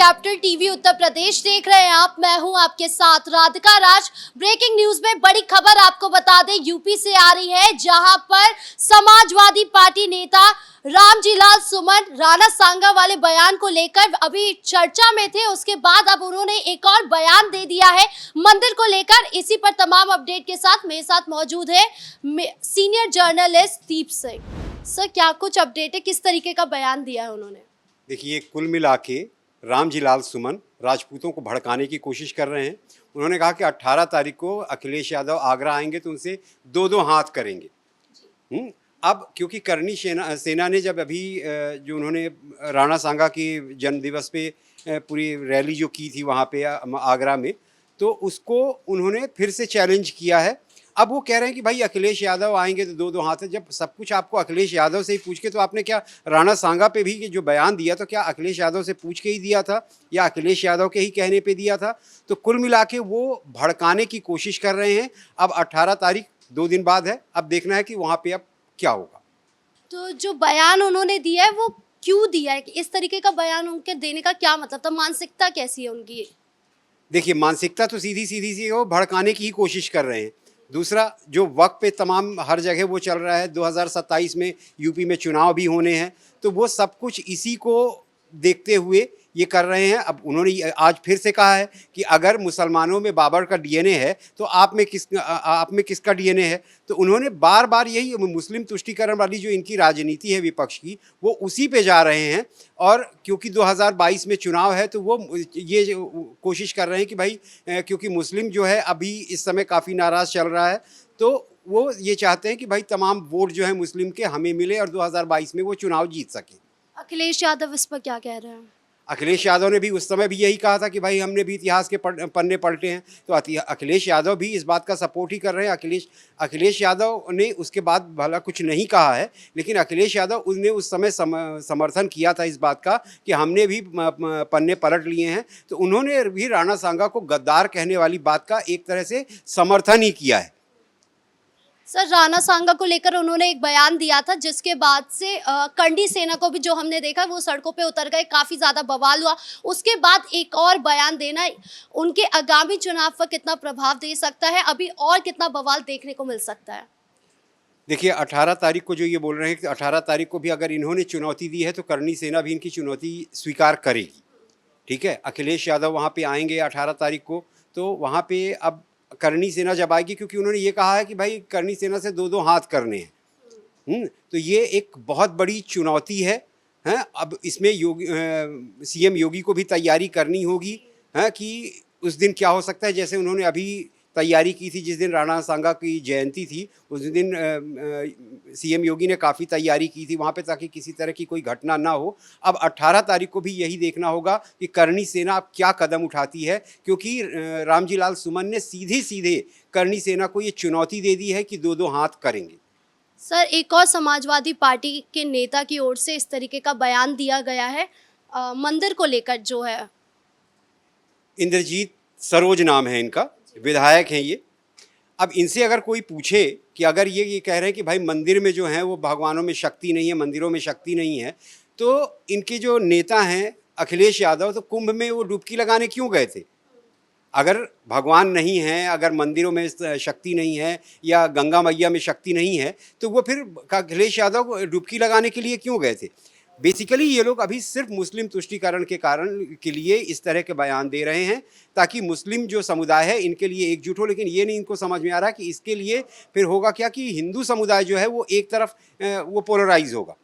Capital TV Uttar Pradesh देख रहे हैं आप। मैं हूं आपके साथ राधिका राज। ब्रेकिंग न्यूज में बड़ी खबर आपको बता दें, यूपी से आ रही है, जहां पर समाजवादी पार्टी नेता रामजी लाल सुमन राणा सांगा वाले बयान को लेकर अभी चर्चा में थे। उसके बाद अब उन्होंने एक और बयान दे दिया है मंदिर को लेकर। इसी पर तमाम अपडेट के साथ मेरे साथ मौजूद है senior journalist Deep Singh. Sir, क्या कुछ अपडेट है, किस तरीके का बयान दिया है उन्होंने? देखिए, कुल मिला के रामजी लाल सुमन राजपूतों को भड़काने की कोशिश कर रहे हैं। उन्होंने कहा कि 18 तारीख को अखिलेश यादव आगरा आएंगे तो उनसे दो दो हाथ करेंगे। अब क्योंकि करनी सेना ने जब अभी जो उन्होंने राणा सांगा के जन्मदिवस पे पूरी रैली जो की थी वहाँ पे आगरा में, तो उसको उन्होंने फिर से चैलेंज किया है। अब वो कह रहे हैं कि भाई अखिलेश यादव आएंगे तो दो दो हाथ है। जब सब कुछ आपको अखिलेश यादव से ही पूछ के, तो आपने क्या राणा सांगा पे भी जो बयान दिया, तो क्या अखिलेश यादव से पूछ के ही दिया था या अखिलेश यादव के ही कहने पे दिया था? तो कुल मिला के वो भड़काने की कोशिश कर रहे हैं। अब 18 तारीख 2 दिन बाद है, अब देखना है कि वहाँ पे अब क्या होगा। तो जो बयान उन्होंने दिया है वो क्यों दिया है? इस तरीके का बयान उनके देने का क्या मतलब था? मानसिकता कैसी है उनकी? देखिए, मानसिकता तो सीधी सीधी सी है, वो भड़काने की ही कोशिश कर रहे हैं। दूसरा, जो वक्त पे तमाम हर जगह वो चल रहा है, 2027 में यूपी में चुनाव भी होने हैं, तो वो सब कुछ इसी को देखते हुए ये कर रहे हैं। अब उन्होंने आज फिर से कहा है कि अगर मुसलमानों में बाबर का डीएनए है तो आप में किसका डीएनए है? तो उन्होंने बार बार यही मुस्लिम तुष्टीकरण वाली जो इनकी राजनीति है विपक्ष की, वो उसी पे जा रहे हैं। और क्योंकि 2022 में चुनाव है तो वो ये कोशिश कर रहे हैं कि भाई क्योंकि मुस्लिम जो है अभी इस समय काफ़ी नाराज़ चल रहा है, तो वो ये चाहते हैं कि भाई तमाम वोट जो है मुस्लिम के हमें मिले और 2022 में वो चुनाव जीत सके। अखिलेश यादव इस पर क्या कह रहे हैं? अखिलेश यादव ने भी उस समय भी यही कहा था कि भाई हमने भी इतिहास के पन्ने पलटे हैं। तो अखिलेश यादव भी इस बात का सपोर्ट ही कर रहे हैं। अखिलेश यादव ने उसके बाद भला कुछ नहीं कहा है, लेकिन अखिलेश यादव ने उस समय समर्थन किया था इस बात का कि हमने भी पन्ने पलट लिए हैं। तो उन्होंने भी राणा सांगा को गद्दार कहने वाली बात का एक तरह से समर्थन ही किया है। सर, राणा सांगा को लेकर उन्होंने एक बयान दिया था, जिसके बाद से करनी सेना को भी जो हमने देखा वो सड़कों पे उतर गए, काफ़ी ज़्यादा बवाल हुआ। उसके बाद एक और बयान देना उनके आगामी चुनाव पर कितना प्रभाव दे सकता है? अभी और कितना बवाल देखने को मिल सकता है? देखिए, 18 तारीख को जो ये बोल रहे हैं कि 18 तारीख को भी अगर इन्होंने चुनौती दी है तो करनी सेना भी इनकी चुनौती स्वीकार करेगी। ठीक है, अखिलेश यादव वहाँ पे आएंगे 18 तारीख को, तो वहाँ पे अब करनी सेना जब आएगी, क्योंकि उन्होंने ये कहा है कि भाई करनी सेना से दो दो हाथ करने हैं। तो ये एक बहुत बड़ी चुनौती है। अब इसमें सीएम योगी को भी तैयारी करनी होगी कि उस दिन क्या हो सकता है। जैसे उन्होंने अभी तैयारी की थी, जिस दिन राणा सांगा की जयंती थी उस दिन सीएम योगी ने काफ़ी तैयारी की थी वहाँ पे, ताकि किसी तरह की कोई घटना ना हो। अब 18 तारीख को भी यही देखना होगा कि करनी सेना अब क्या कदम उठाती है, क्योंकि रामजी लाल सुमन ने सीधे सीधे करनी सेना को ये चुनौती दे दी है कि दो दो हाथ करेंगे। सर, एक और समाजवादी पार्टी के नेता की ओर से इस तरीके का बयान दिया गया है मंदिर को लेकर, जो है इंद्रजीत सरोज नाम है इनका, विधायक हैं ये। अब इनसे अगर कोई पूछे कि अगर ये कह रहे हैं कि भाई मंदिर में जो है वो भगवानों में शक्ति नहीं है, मंदिरों में शक्ति नहीं है, तो इनके जो नेता हैं अखिलेश यादव, तो कुंभ में वो डुबकी लगाने क्यों गए थे? अगर भगवान नहीं है, अगर मंदिरों में शक्ति नहीं है या गंगा मैया में शक्ति नहीं है, तो वो फिर अखिलेश यादव डुबकी लगाने के लिए क्यों गए थे? बेसिकली ये लोग अभी सिर्फ मुस्लिम तुष्टीकरण के कारण के लिए इस तरह के बयान दे रहे हैं, ताकि मुस्लिम जो समुदाय है इनके लिए एकजुट हो। लेकिन ये नहीं इनको समझ में आ रहा कि इसके लिए फिर होगा क्या कि हिंदू समुदाय जो है वो एक तरफ वो पोलराइज होगा।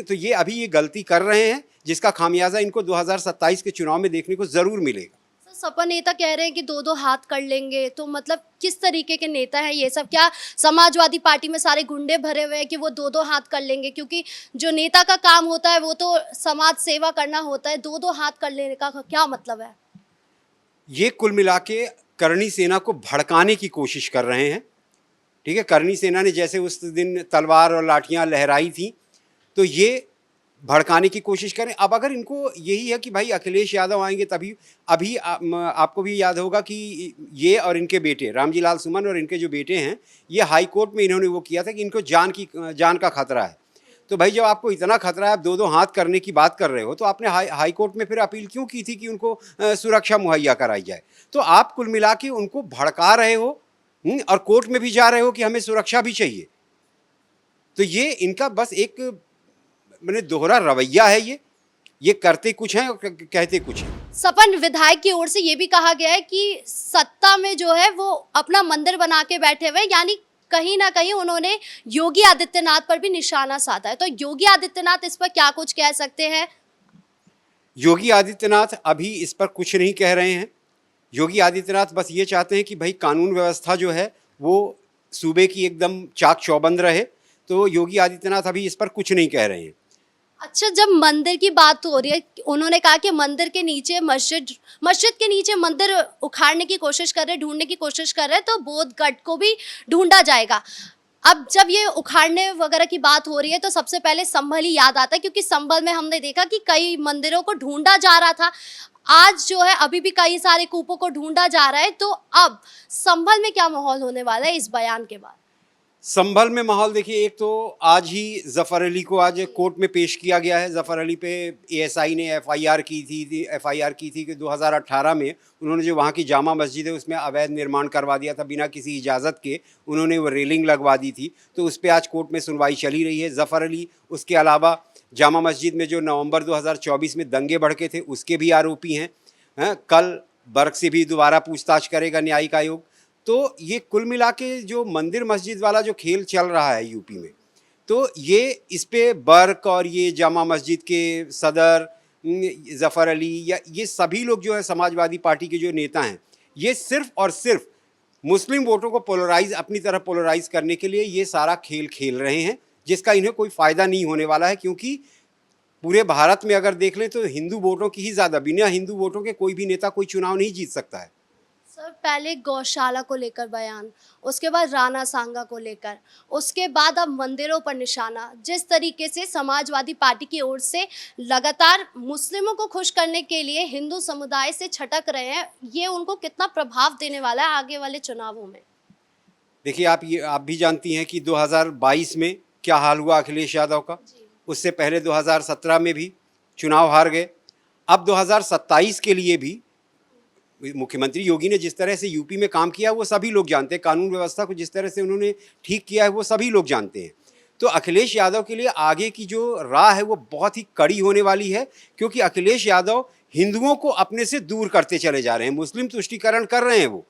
तो ये अभी ये गलती कर रहे हैं, जिसका खामियाजा इनको 2027 के चुनाव में देखने को ज़रूर मिलेगा। सपा नेता कह रहे हैं कि दो दो हाथ कर लेंगे, तो मतलब किस तरीके के नेता है ये सब? क्या समाजवादी पार्टी में सारे गुंडे भरे हुए हैं कि वो दो दो हाथ कर लेंगे? क्योंकि जो नेता का काम होता है वो तो समाज सेवा करना होता है, दो दो हाथ कर लेने का क्या मतलब है? ये कुल मिला के करनी सेना को भड़काने की कोशिश कर रहे हैं। ठीक है, करनी सेना ने जैसे उस दिन तलवार और लाठियां लहराई थी, तो ये भड़काने की कोशिश करें। अब अगर इनको यही है कि भाई अखिलेश यादव आएंगे तभी, अभी आपको भी याद होगा कि ये और इनके बेटे रामजी लाल सुमन और इनके जो बेटे हैं, ये हाई कोर्ट में इन्होंने वो किया था कि इनको जान का खतरा है। तो भाई जब आपको इतना खतरा है, आप दो दो हाथ करने की बात कर रहे हो, तो आपने हाई कोर्ट में फिर अपील क्यों की थी कि उनको सुरक्षा मुहैया कराई जाए? तो आप कुल मिला के उनको भड़का रहे हो, और कोर्ट में भी जा रहे हो कि हमें सुरक्षा भी चाहिए। तो ये इनका बस एक मैंने दोहरा रवैया है। ये करते कुछ हैं और कहते कुछ हैं। सपन विधायक की ओर से ये भी कहा गया है कि सत्ता में जो है वो अपना मंदिर बना के बैठे हुए हैं, यानी कहीं ना कहीं उन्होंने योगी आदित्यनाथ पर भी निशाना साधा है। तो योगी आदित्यनाथ इस पर क्या कुछ कह सकते हैं? योगी आदित्यनाथ अभी इस पर कुछ नहीं कह रहे हैं। योगी आदित्यनाथ बस ये चाहते हैं कि भाई कानून व्यवस्था जो है वो सूबे की एकदम चाक चौबंद रहे। तो योगी आदित्यनाथ अभी इस पर कुछ नहीं कह रहे हैं। अच्छा, जब मंदिर की बात हो रही है, उन्होंने कहा कि मंदिर के नीचे मस्जिद के नीचे मंदिर उखाड़ने की कोशिश कर रहे, ढूंढने की कोशिश कर रहे, तो बोधगढ़ को भी ढूंढा जाएगा। अब जब ये उखाड़ने वगैरह की बात हो रही है तो सबसे पहले संभल ही याद आता है, क्योंकि संभल में हमने देखा कि कई मंदिरों को ढूंढा जा रहा था। आज जो है अभी भी कई सारे कूपों को ढूंढा जा रहा है। तो अब संभल में क्या माहौल होने वाला है इस बयान के बाद? संभल में माहौल देखिए, एक तो आज ही जफ़र अली को आज कोर्ट में पेश किया गया है। जफ़र अली पे एएसआई ने एफआईआर की थी कि 2018 में उन्होंने जो वहाँ की जामा मस्जिद है उसमें अवैध निर्माण करवा दिया था बिना किसी इजाज़त के। उन्होंने वो रेलिंग लगवा दी थी। तो उस पर आज कोर्ट में सुनवाई चली रही है। जफ़र अली, उसके अलावा जामा मस्जिद में जो नवंबर 2024 में दंगे भड़के थे उसके भी आरोपी हैं। कल बर्क से भी दोबारा पूछताछ करेगा न्यायिक आयोग। तो ये कुल मिला के जो मंदिर मस्जिद वाला जो खेल चल रहा है यूपी में, तो ये इस पे बर्क और ये जामा मस्जिद के सदर ज़फ़र अली या ये सभी लोग जो है समाजवादी पार्टी के जो नेता हैं, ये सिर्फ़ और सिर्फ मुस्लिम वोटों को अपनी तरफ पोलराइज़ करने के लिए ये सारा खेल खेल रहे हैं, जिसका इन्हें कोई फ़ायदा नहीं होने वाला है। क्योंकि पूरे भारत में अगर देख लें तो हिंदू वोटों की ही ज़्यादा, बिना हिंदू वोटों के कोई भी नेता कोई चुनाव नहीं जीत सकता है। सर, पहले गौशाला को लेकर बयान, उसके बाद राणा सांगा को लेकर, उसके बाद अब मंदिरों पर निशाना। जिस तरीके से समाजवादी पार्टी की ओर से लगातार मुस्लिमों को खुश करने के लिए हिंदू समुदाय से छटक रहे हैं, ये उनको कितना प्रभाव देने वाला है आगे वाले चुनावों में? देखिए, आप भी जानती हैं कि 2022 में क्या हाल हुआ अखिलेश यादव का। उससे पहले 2017 में भी चुनाव हार गए। अब 2027 के लिए भी मुख्यमंत्री योगी ने जिस तरह से यूपी में काम किया वो सभी लोग जानते हैं। कानून व्यवस्था को जिस तरह से उन्होंने ठीक किया है वो सभी लोग जानते हैं। तो अखिलेश यादव के लिए आगे की जो राह है वो बहुत ही कड़ी होने वाली है, क्योंकि अखिलेश यादव हिंदुओं को अपने से दूर करते चले जा रहे हैं। मुस्लिम तुष्टीकरण कर रहे हैं वो,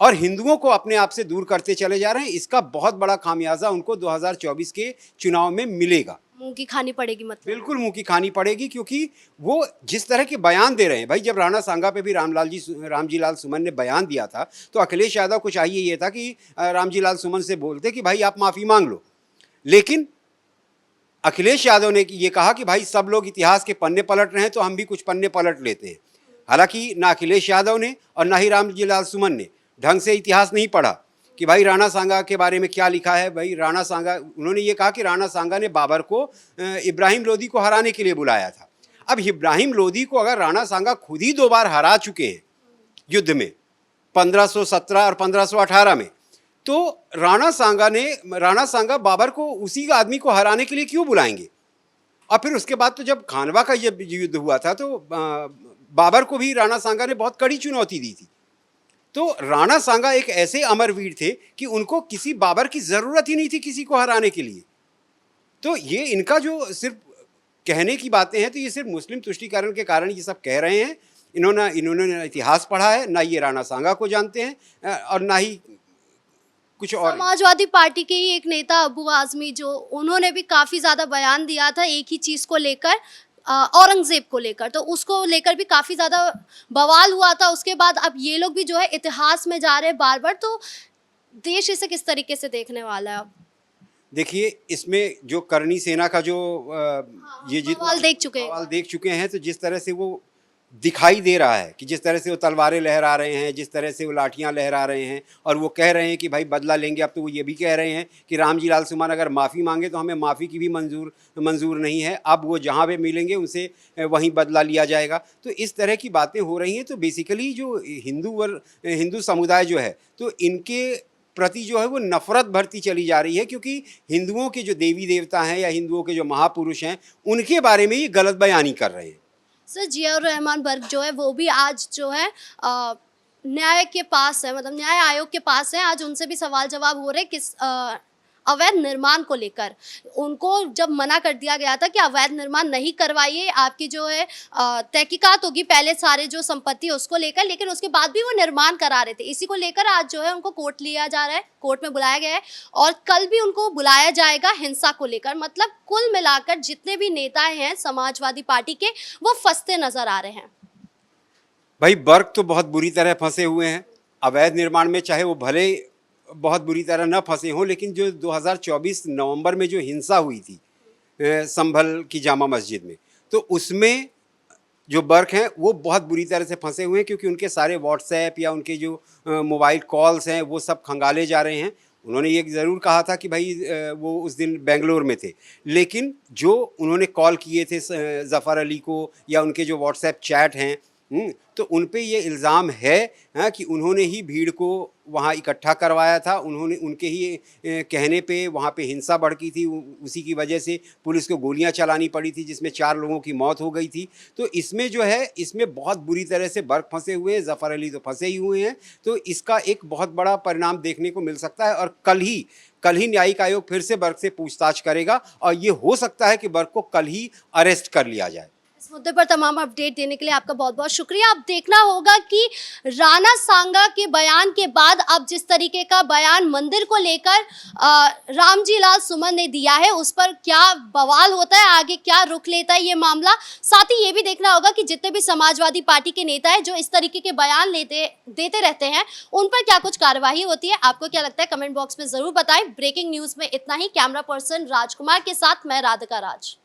और हिंदुओं को अपने आप से दूर करते चले जा रहे हैं। इसका बहुत बड़ा खामियाजा उनको 2024 के चुनाव में मिलेगा। मुंह की खानी पड़ेगी, मतलब बिल्कुल मुंह की खानी पड़ेगी, क्योंकि वो जिस तरह के बयान दे रहे हैं। भाई, जब राणा सांगा पे भी रामजी लाल सुमन ने बयान दिया था तो अखिलेश यादव को चाहिए ये था कि रामजी लाल सुमन से बोलते कि भाई आप माफ़ी मांग लो। लेकिन अखिलेश यादव ने ये कहा कि भाई सब लोग इतिहास के पन्ने पलट रहे हैं तो हम भी कुछ पन्ने पलट लेते हैं। हालांकि ना अखिलेश यादव ने और ना ही रामजी लाल सुमन ने ढंग से इतिहास नहीं पढ़ा कि भाई राणा सांगा के बारे में क्या लिखा है। भाई राणा सांगा, उन्होंने ये कहा कि राणा सांगा ने बाबर को इब्राहिम लोदी को हराने के लिए बुलाया था। अब इब्राहिम लोदी को अगर राणा सांगा खुद ही 2 बार हरा चुके हैं युद्ध में, 1517 और 1518 में, तो राणा सांगा बाबर को, उसी आदमी को हराने के लिए क्यों बुलाएंगे? और फिर उसके बाद तो जब खानवा का जब युद्ध हुआ था तो बाबर को भी राणा सांगा ने बहुत कड़ी चुनौती दी थी। तो राणा सांगा एक ऐसे अमरवीर थे कि उनको किसी बाबर की ज़रूरत ही नहीं थी किसी को हराने के लिए। तो ये इनका जो सिर्फ कहने की बातें हैं, तो ये सिर्फ मुस्लिम तुष्टीकरण के कारण ये सब कह रहे हैं। इन्होंने इतिहास पढ़ा है ना, ये राणा सांगा को जानते हैं और ना ही कुछ और। समाजवादी पार्टी के ही एक नेता अबू आजमी, जो उन्होंने भी काफ़ी ज़्यादा बयान दिया था एक ही चीज़ को लेकर, औरंगजेब को लेकर, तो उसको लेकर भी काफ़ी ज़्यादा बवाल हुआ था। उसके बाद अब ये लोग भी जो है इतिहास में जा रहे हैं बार बार, तो देश इसे किस तरीके से देखने वाला है अब? देखिए, इसमें जो करनी सेना का जो ये बवाल देख चुके हैं, तो जिस तरह से वो दिखाई दे रहा है कि जिस तरह से वो तलवारें लहरा रहे हैं, जिस तरह से वो लाठियां लहरा रहे हैं, और वो कह रहे हैं कि भाई बदला लेंगे। अब तो वो ये भी कह रहे हैं कि रामजी लाल सुमन अगर माफ़ी मांगे तो हमें माफ़ी की भी मंजूर नहीं है, अब वो जहाँ पे मिलेंगे उनसे वहीं बदला लिया जाएगा। तो इस तरह की बातें हो रही हैं। तो बेसिकली जो हिंदू समुदाय जो है, तो इनके प्रति जो है वो नफरत बढ़ती चली जा रही है, क्योंकि हिंदुओं के जो देवी देवता हैं या हिंदुओं के जो महापुरुष हैं उनके बारे में ये गलत बयानी कर रहे हैं। सर जियाउर रहमान बर्क जो है वो भी आज जो है न्याय के पास है, मतलब न्याय आयोग के पास है। आज उनसे भी सवाल जवाब हो रहे किस अवैध निर्माण को लेकर। उनको जब मना कर दिया गया था कि अवैध निर्माण नहीं करवाइए, आपकी जो है तहकीकात होगी पहले सारे जो संपत्ति उसको लेकर, लेकिन उसके बाद भी वो निर्माण करा रहे थे। इसी को लेकर आज जो है उनको कोर्ट लिया जा रहा है, कोर्ट में बुलाया गया है और कल भी उनको बुलाया जाएगा हिंसा को लेकर। मतलब कुल मिलाकर जितने भी नेता हैं समाजवादी पार्टी के वो फंसते नजर आ रहे हैं। भाई बर्क तो बहुत बुरी तरह फंसे हुए हैं अवैध निर्माण में, चाहे वो भले बहुत बुरी तरह न फंसे हों, लेकिन जो 2024 नवंबर में जो हिंसा हुई थी संभल की जामा मस्जिद में, तो उसमें जो बर्क हैं वो बहुत बुरी तरह से फंसे हुए हैं, क्योंकि उनके सारे व्हाट्सएप या उनके जो मोबाइल कॉल्स हैं वो सब खंगाले जा रहे हैं। उन्होंने ये ज़रूर कहा था कि भाई वो उस दिन बेंगलोर में थे, लेकिन जो उन्होंने कॉल किए थे ज़फ़र अली को या उनके जो व्हाट्सएप चैट हैं, तो उन पे ये इल्ज़ाम है कि उन्होंने ही भीड़ को वहाँ इकट्ठा करवाया था, उन्होंने उनके ही कहने पे वहाँ पे हिंसा भड़की थी, उसी की वजह से पुलिस को गोलियां चलानी पड़ी थी, जिसमें 4 लोगों की मौत हो गई थी। तो इसमें जो है इसमें बहुत बुरी तरह से बर्क फंसे हुए हैं, ज़फ़र अली तो फंसे ही हुए हैं। तो इसका एक बहुत बड़ा परिणाम देखने को मिल सकता है और कल ही न्यायिक आयोग फिर से बर्क से पूछताछ करेगा और ये हो सकता है कि बर्क को कल ही अरेस्ट कर लिया जाए। इस मुद्दे पर तमाम अपडेट देने के लिए आपका बहुत बहुत शुक्रिया। अब देखना होगा कि राणा सांगा के बयान के बाद अब जिस तरीके का बयान मंदिर को लेकर रामजी लाल सुमन ने दिया है उस पर क्या बवाल होता है, आगे क्या रुख लेता है ये मामला। साथ ही ये भी देखना होगा कि जितने भी समाजवादी पार्टी के नेता हैं जो इस तरीके के बयान देते रहते हैं उन पर क्या कुछ कार्यवाही होती है। आपको क्या लगता है कमेंट बॉक्स में जरूर बताएं। ब्रेकिंग न्यूज में इतना ही। कैमरा पर्सन राजकुमार के साथ मैं राधिका राज।